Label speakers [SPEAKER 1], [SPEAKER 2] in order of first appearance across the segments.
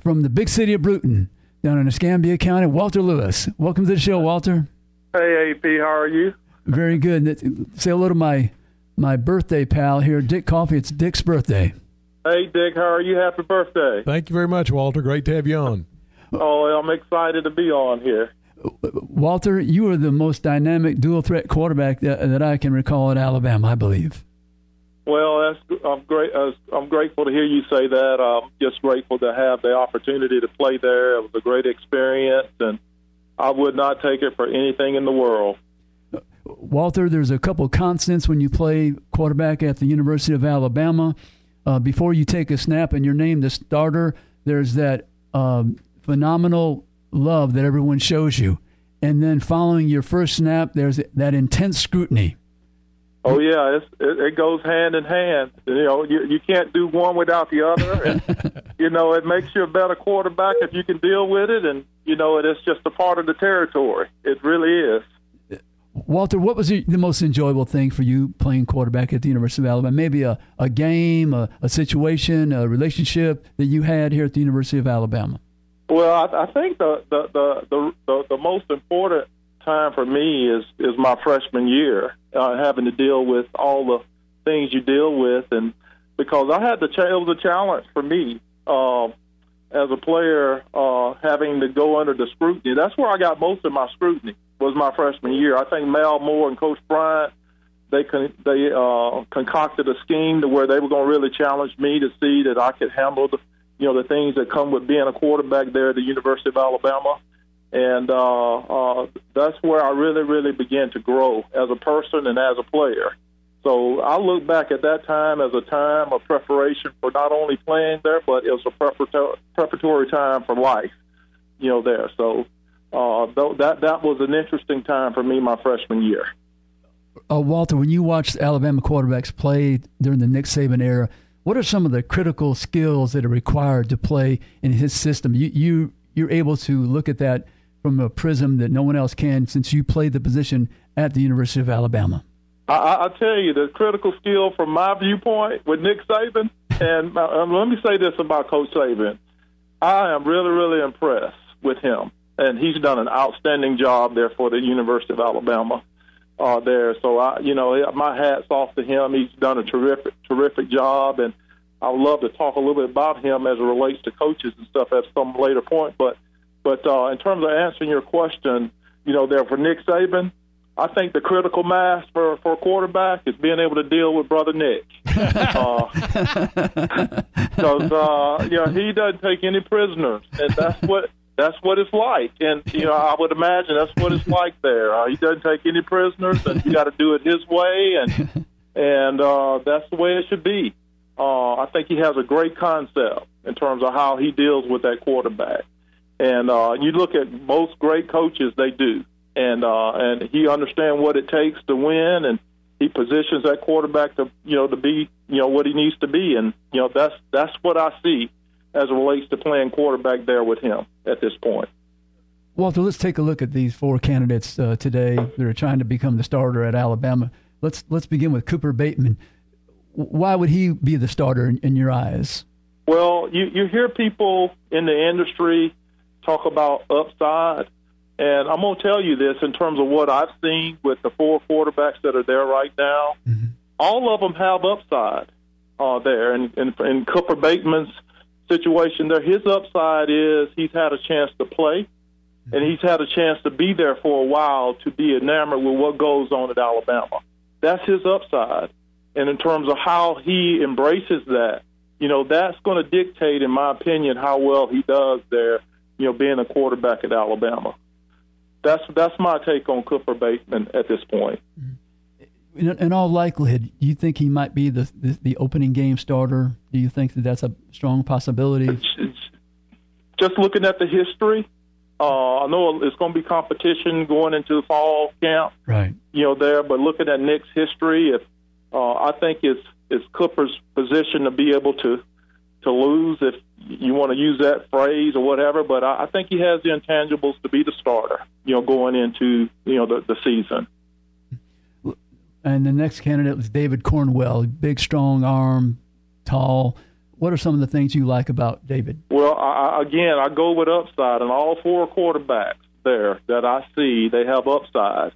[SPEAKER 1] from the big city of Bruton, down in Escambia County, Walter Lewis. Welcome to the show, Walter.
[SPEAKER 2] Hey, AP, how are you?
[SPEAKER 1] Very good. Say hello to my birthday pal here, Dick Coffey. It's Dick's birthday.
[SPEAKER 2] Hey, Dick, how are you? Happy birthday.
[SPEAKER 3] Thank you very much, Walter. Great to have you on.
[SPEAKER 2] Oh, I'm excited to be on here.
[SPEAKER 1] Walter, you are the most dynamic dual-threat quarterback that I can recall at Alabama, I believe.
[SPEAKER 2] Well, I'm great. I'm grateful to hear you say that. I'm just grateful to have the opportunity to play there. It was a great experience, and I would not take it for anything in the world.
[SPEAKER 1] Walter, there's a couple constants when you play quarterback at the University of Alabama. Before you take a snap and you're named the starter, there's that phenomenal love that everyone shows you. And then following your first snap, there's that intense scrutiny.
[SPEAKER 2] Oh, yeah, it goes hand in hand. You know, you can't do one without the other. And, you know, it makes you a better quarterback if you can deal with it. And, you know, it's just a part of the territory. It really is.
[SPEAKER 1] Walter, what was the most enjoyable thing for you playing quarterback at the University of Alabama? Maybe a game, a situation, a relationship that you had here at the University of Alabama?
[SPEAKER 2] Well, I think the most important time for me is my freshman year, having to deal with all the things you deal with, and because I had it was a challenge for me as a player, having to go under the scrutiny. That's where I got most of my scrutiny, was my freshman year. I think Mal Moore and Coach Bryant, they concocted a scheme to where they were going to really challenge me to see that I could handle the things that come with being a quarterback there at the University of Alabama. And that's where I really, really began to grow as a person and as a player. So I look back at that time as a time of preparation for not only playing there, but it was a preparatory time for life, there. So that was an interesting time for me my freshman year.
[SPEAKER 1] Walter, when you watched Alabama quarterbacks play during the Nick Saban era, what are some of the critical skills that are required to play in his system? You're able to look at that from a prism that no one else can, since you played the position at the University of Alabama.
[SPEAKER 2] I tell you, the critical skill from my viewpoint with Nick Saban, and let me say this about Coach Saban, I am really, really impressed with him, and he's done an outstanding job there for the University of Alabama there. So, my hat's off to him. He's done a terrific job, and I would love to talk a little bit about him as it relates to coaches and stuff at some later point. But in terms of answering your question, there for Nick Saban, I think the critical mass for a quarterback is being able to deal with Brother Nick. Because, he doesn't take any prisoners, and that's what it's like. And, I would imagine that's what it's like there. He doesn't take any prisoners, and you got to do it his way, and that's the way it should be. I think he has a great concept in terms of how he deals with that quarterback. And you look at most great coaches, they do. And he understands what it takes to win, and he positions that quarterback to be what he needs to be, and that's what I see as it relates to playing quarterback there with him at this point.
[SPEAKER 1] Walter, let's take a look at these four candidates today that are trying to become the starter at Alabama. Let's begin with Cooper Bateman. Why would he be the starter in your eyes?
[SPEAKER 2] Well, you hear people in the industry talk about upside. And I'm going to tell you this in terms of what I've seen with the four quarterbacks that are there right now. Mm-hmm. All of them have upside there. And in Cooper Bateman's situation there, his upside is he's had a chance to play, and he's had a chance to be there for a while to be enamored with what goes on at Alabama. That's his upside. And in terms of how he embraces that, that's going to dictate, in my opinion, how well he does there, being a quarterback at Alabama. That's my take on Cooper Bateman at this point.
[SPEAKER 1] In all likelihood, do you think he might be the opening game starter? Do you think that's a strong possibility?
[SPEAKER 2] Just looking at the history, I know it's going to be competition going into the fall camp,
[SPEAKER 1] right?
[SPEAKER 2] There, but looking at Nick's history, I think it's Cooper's position to be able to lose, if you want to use that phrase or whatever, but I think he has the intangibles to be the starter, going into, the season.
[SPEAKER 1] And the next candidate was David Cornwell, big, strong arm, tall. what are some of the things you like about David?
[SPEAKER 2] Well, I go with upside, and all four quarterbacks there that I see, they have upside.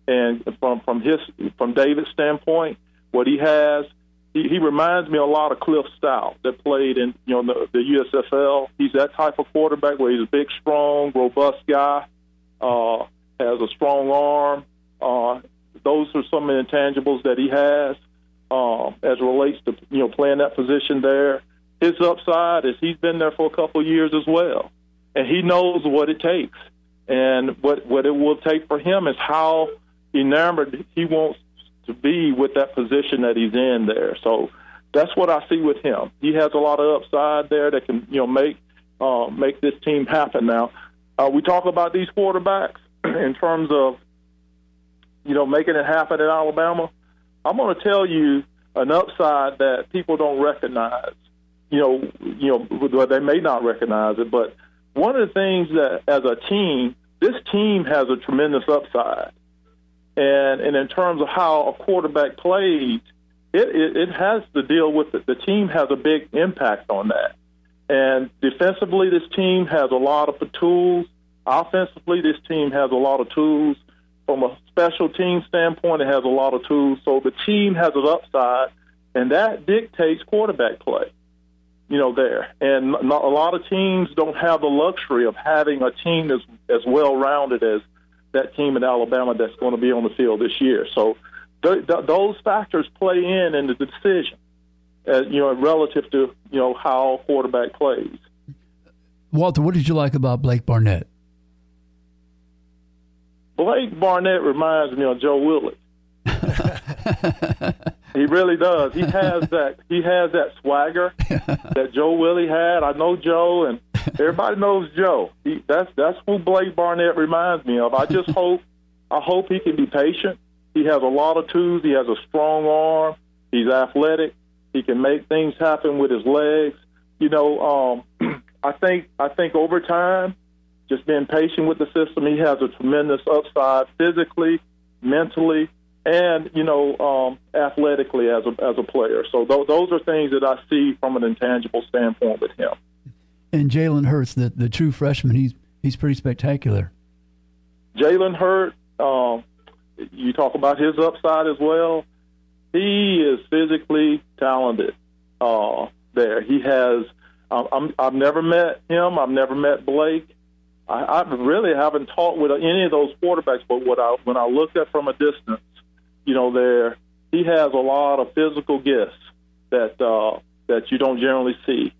[SPEAKER 2] And from David's standpoint, what he has, he reminds me a lot of Cliff Stout that played in the USFL. He's that type of quarterback where he's a big, strong, robust guy, has a strong arm. Those are some of the intangibles that he has as it relates to playing that position there. His upside is he's been there for a couple of years as well, and he knows what it takes. And what it will take for him is how enamored he wants to be with that position that he's in there. So that's what I see with him. He has a lot of upside there that can make this team happen. Now we talk about these quarterbacks in terms of making it happen at Alabama. I'm going to tell you an upside that people don't recognize. They may not recognize it, but one of the things that as a team, this team has a tremendous upside. And in terms of how a quarterback plays, it has to deal with the team has a big impact on that. And defensively, this team has a lot of tools. Offensively, this team has a lot of tools. From a special team standpoint, it has a lot of tools. So the team has an upside, and that dictates quarterback play, there. And a lot of teams don't have the luxury of having a team as well-rounded as that team in Alabama that's going to be on the field this year. So those factors play in the decision, relative to, how a quarterback plays.
[SPEAKER 1] Walter, what did you like about Blake Barnett?
[SPEAKER 2] Blake Barnett reminds me of Joe Willie. He really does. He has that swagger that Joe Willie had. I know Joe, and everybody knows Joe. That's who Blake Barnett reminds me of. I hope he can be patient. He has a lot of tools. He has a strong arm. He's athletic. He can make things happen with his legs. I think over time, just being patient with the system, he has a tremendous upside physically, mentally, and athletically as a player. So those are things that I see from an intangible standpoint with him.
[SPEAKER 1] And Jalen Hurts, the true freshman, he's pretty spectacular.
[SPEAKER 2] Jalen Hurts, you talk about his upside as well. He is physically talented. There, he has. I've never met him. I've never met Blake. I really haven't talked with any of those quarterbacks, but when I looked at from a distance, there he has a lot of physical gifts that you don't generally see.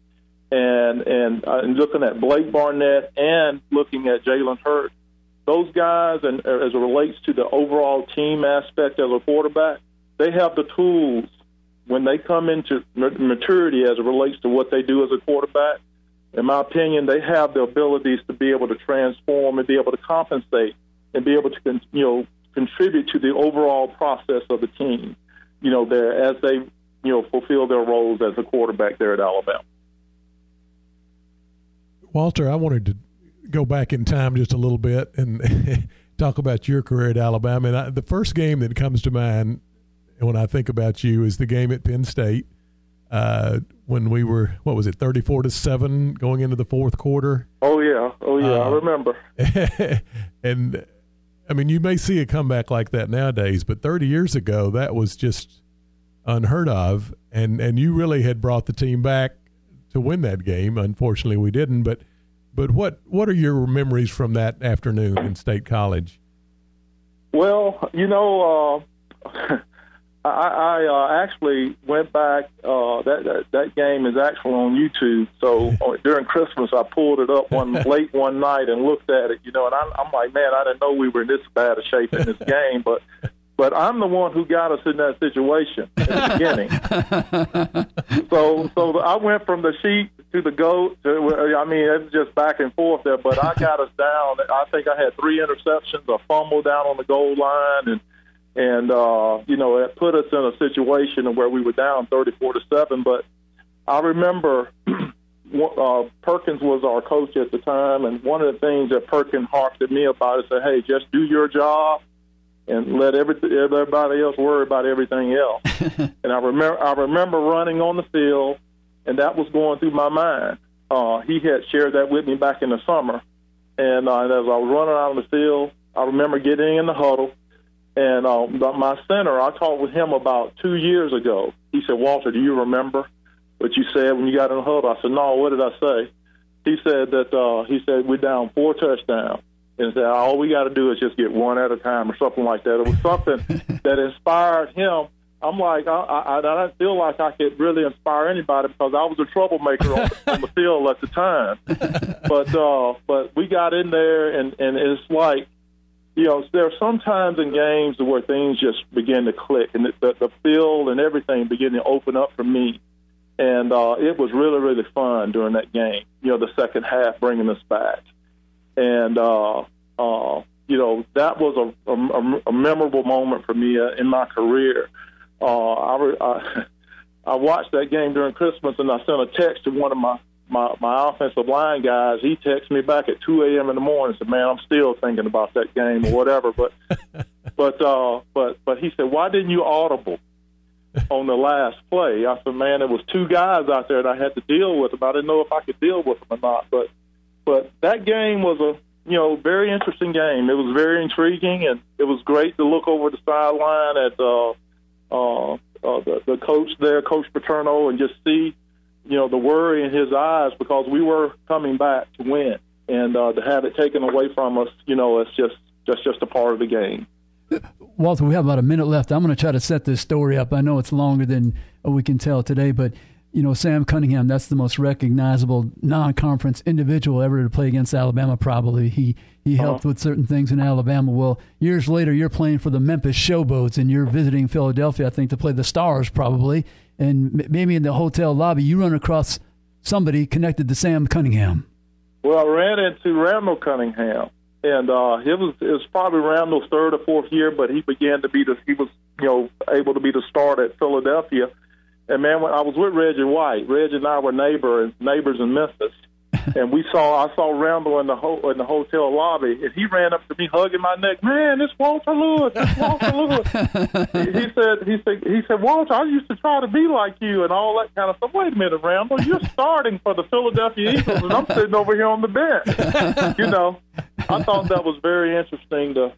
[SPEAKER 2] And looking at Blake Barnett and looking at Jalen Hurts, those guys, and as it relates to the overall team aspect as a quarterback, they have the tools when they come into maturity as it relates to what they do as a quarterback. In my opinion, they have the abilities to be able to transform and be able to compensate and be able to, contribute to the overall process of the team, there as they, fulfill their roles as a quarterback there at Alabama.
[SPEAKER 3] Walter, I wanted to go back in time just a little bit and talk about your career at Alabama. And the first game that comes to mind when I think about you is the game at Penn State. When we were, 34-7 going into the fourth quarter?
[SPEAKER 2] Oh, yeah, I remember.
[SPEAKER 3] And, I mean, you may see a comeback like that nowadays, but 30 years ago, that was just unheard of, and you really had brought the team back to win that game. Unfortunately, we didn't, but what are your memories from that afternoon in State College?
[SPEAKER 2] Well, I actually went back. That game is actually on YouTube. So during Christmas, I pulled it up late one night and looked at it. And I'm like, man, I didn't know we were in this bad a shape in this game. But I'm the one who got us in that situation in the beginning. So I went from the sheep to the goat. It's just back and forth there. But I got us down. I think I had 3 interceptions, a fumble down on the goal line, and it put us in a situation where we were down 34-7. But I remember Perkins was our coach at the time, and one of the things that Perkins harped at me about is said, hey, just do your job and let everybody else worry about everything else. And I remember running on the field, and that was going through my mind. He had shared that with me back in the summer, and as I was running out on the field, I remember getting in the huddle, and my center, I talked with him about 2 years ago. He said, "Walter, do you remember what you said when you got in the huddle?" I said, "No, what did I say?" He said that we're down 4 touchdowns, and said all we got to do is just get one at a time or something like that. It was something that inspired him. I'm like, I don't feel like I could really inspire anybody because I was a troublemaker on the field at the time. But we got in there, and it's like, you know, there are some times in games where things just begin to click, and the field and everything begin to open up for me. And it was really, really fun during that game, you know, the second half, bringing us back. And, you know, that was a memorable moment for me in my career. I watched that game during Christmas, and I sent a text to one of my offensive line guys. He texted me back at 2 a.m. in the morning and said, "Man, I'm still thinking about that game," or whatever. But he said, "Why didn't you audible on the last play?" I said, "Man, there was 2 guys out there that I had to deal with them. I didn't know if I could deal with them or not." But that game was a very interesting game. It was very intriguing, and it was great to look over the sideline at the coach there, Coach Paterno, and just see, you know, the worry in his eyes because we were coming back to win, and to have it taken away from us, you know, it's just a part of the game.
[SPEAKER 1] Walter, we have about a minute left. I'm going to try to set this story up. I know it's longer than we can tell today, but, you know, Sam Cunningham, that's the most recognizable non-conference individual ever to play against Alabama, probably. He helped with certain things in Alabama. Well, years later, you're playing for the Memphis Showboats, and you're visiting Philadelphia, I think, to play the Stars, probably. And maybe in the hotel lobby, you run across somebody connected to Sam Cunningham.
[SPEAKER 2] Well, I ran into Randall Cunningham, and it was probably Randall's 3rd or 4th year, but he was able to be the starter at Philadelphia. And man, when I was with Reggie White, Reggie and I were neighbors in Memphis, and I saw Randall in the hotel lobby, and he ran up to me, hugging my neck. "Man, it's Walter Lewis. It's Walter Lewis." He said, "Walter, I used to try to be like you," and all that kind of stuff. "Wait a minute, Randall, you're starting for the Philadelphia Eagles, and I'm sitting over here on the bench." You know, I thought that was very interesting to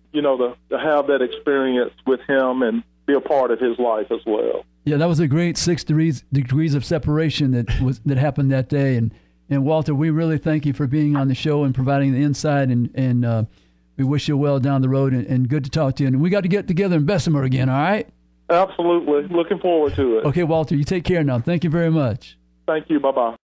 [SPEAKER 2] have that experience with him and be a part of his life as well.
[SPEAKER 1] Yeah, that was a great 6 degrees of separation that happened that day. And Walter, we really thank you for being on the show and providing the insight, and we wish you well down the road, and good to talk to you. And we got to get together in Bessemer again, all right?
[SPEAKER 2] Absolutely. Looking forward to it.
[SPEAKER 1] Okay, Walter, you take care now. Thank you very much.
[SPEAKER 2] Thank you. Bye-bye.